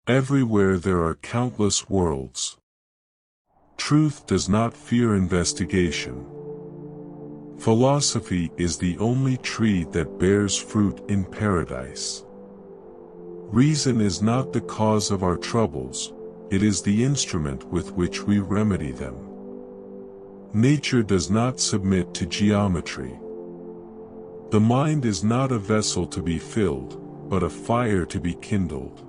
Everywhere there are countless worlds. Truth does not fear investigation. Philosophy is the only tree that bears fruit in paradise. Reason is not the cause of our troubles, it is the instrument with which we remedy them. Nature does not submit to geometry. The mind is not a vessel to be filled, but a fire to be kindled.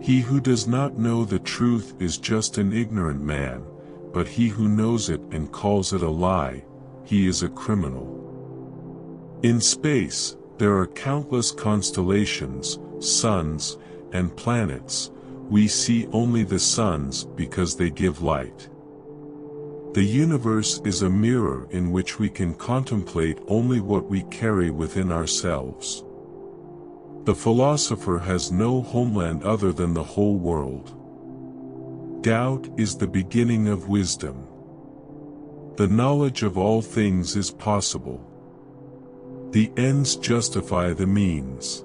He who does not know the truth is just an ignorant man, but he who knows it and calls it a lie, he is a criminal. In space, there are countless constellations, suns, and planets. We see only the suns because they give light. The universe is a mirror in which we can contemplate only what we carry within ourselves. The philosopher has no homeland other than the whole world. Doubt is the beginning of wisdom. The knowledge of all things is possible. The ends justify the means.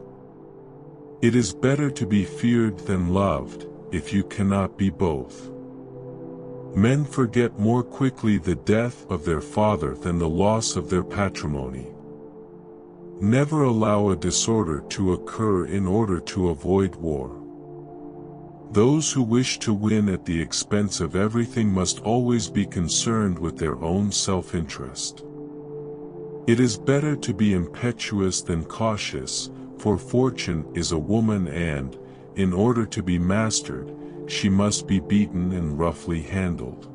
It is better to be feared than loved, if you cannot be both. Men forget more quickly the death of their father than the loss of their patrimony. Never allow a disorder to occur in order to avoid war. Those who wish to win at the expense of everything must always be concerned with their own self-interest. It is better to be impetuous than cautious, for fortune is a woman and, in order to be mastered, she must be beaten and roughly handled.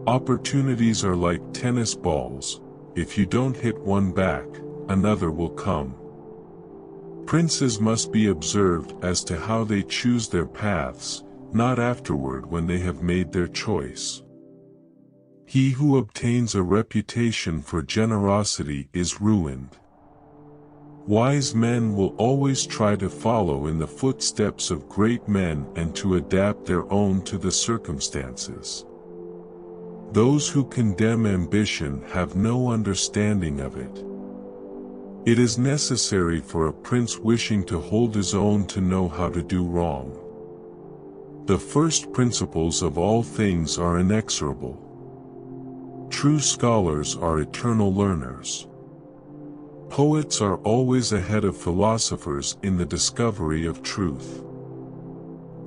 Opportunities are like tennis balls, if you don't hit one back, another will come. Princes must be observed as to how they choose their paths, not afterward when they have made their choice. He who obtains a reputation for generosity is ruined. Wise men will always try to follow in the footsteps of great men and to adapt their own to the circumstances. Those who condemn ambition have no understanding of it. It is necessary for a prince wishing to hold his own to know how to do wrong. The first principles of all things are inexorable. True scholars are eternal learners. Poets are always ahead of philosophers in the discovery of truth.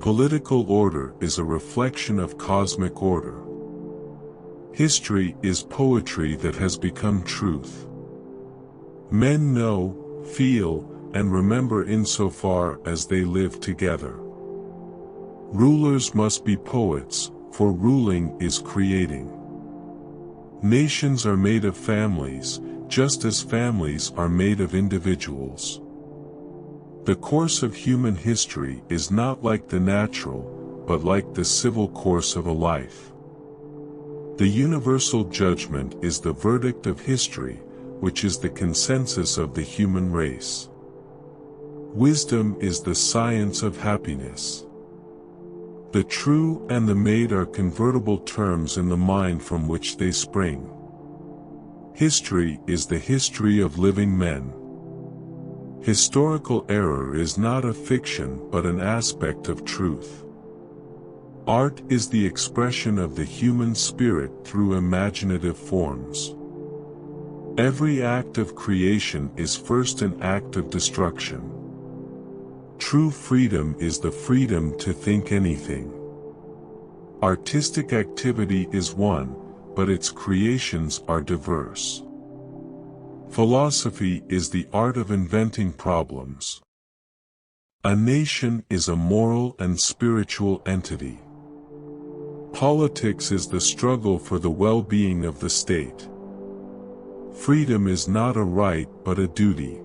Political order is a reflection of cosmic order. History is poetry that has become truth. Men know, feel, and remember insofar as they live together. Rulers must be poets, for ruling is creating. Nations are made of families, just as families are made of individuals. The course of human history is not like the natural, but like the civil course of a life. The universal judgment is the verdict of history, which is the consensus of the human race. Wisdom is the science of happiness. The true and the made are convertible terms in the mind from which they spring. History is the history of living men. Historical error is not a fiction but an aspect of truth. Art is the expression of the human spirit through imaginative forms. Every act of creation is first an act of destruction. True freedom is the freedom to think anything. Artistic activity is one, but its creations are diverse. Philosophy is the art of inventing problems. A nation is a moral and spiritual entity. Politics is the struggle for the well-being of the state. Freedom is not a right but a duty.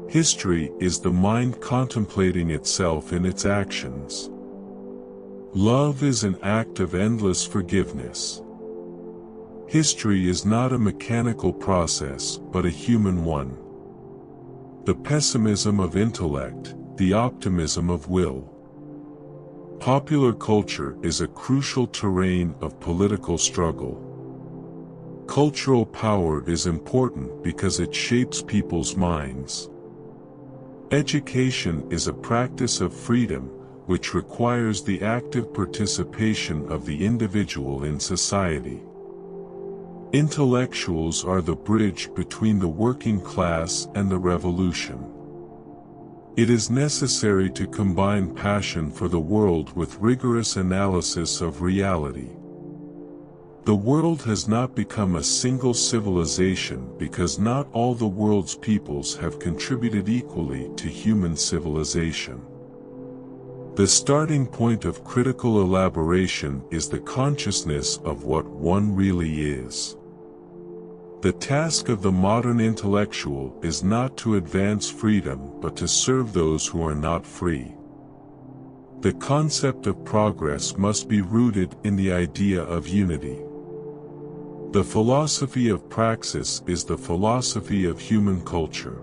History is the mind contemplating itself in its actions. Love is an act of endless forgiveness. History is not a mechanical process but a human one. The pessimism of intellect, the optimism of will. Popular culture is a crucial terrain of political struggle. Cultural power is important because it shapes people's minds. Education is a practice of freedom, which requires the active participation of the individual in society. Intellectuals are the bridge between the working class and the revolution. It is necessary to combine passion for the world with rigorous analysis of reality. The world has not become a single civilization because not all the world's peoples have contributed equally to human civilization. The starting point of critical elaboration is the consciousness of what one really is. The task of the modern intellectual is not to advance freedom but to serve those who are not free. The concept of progress must be rooted in the idea of unity. The philosophy of praxis is the philosophy of human culture.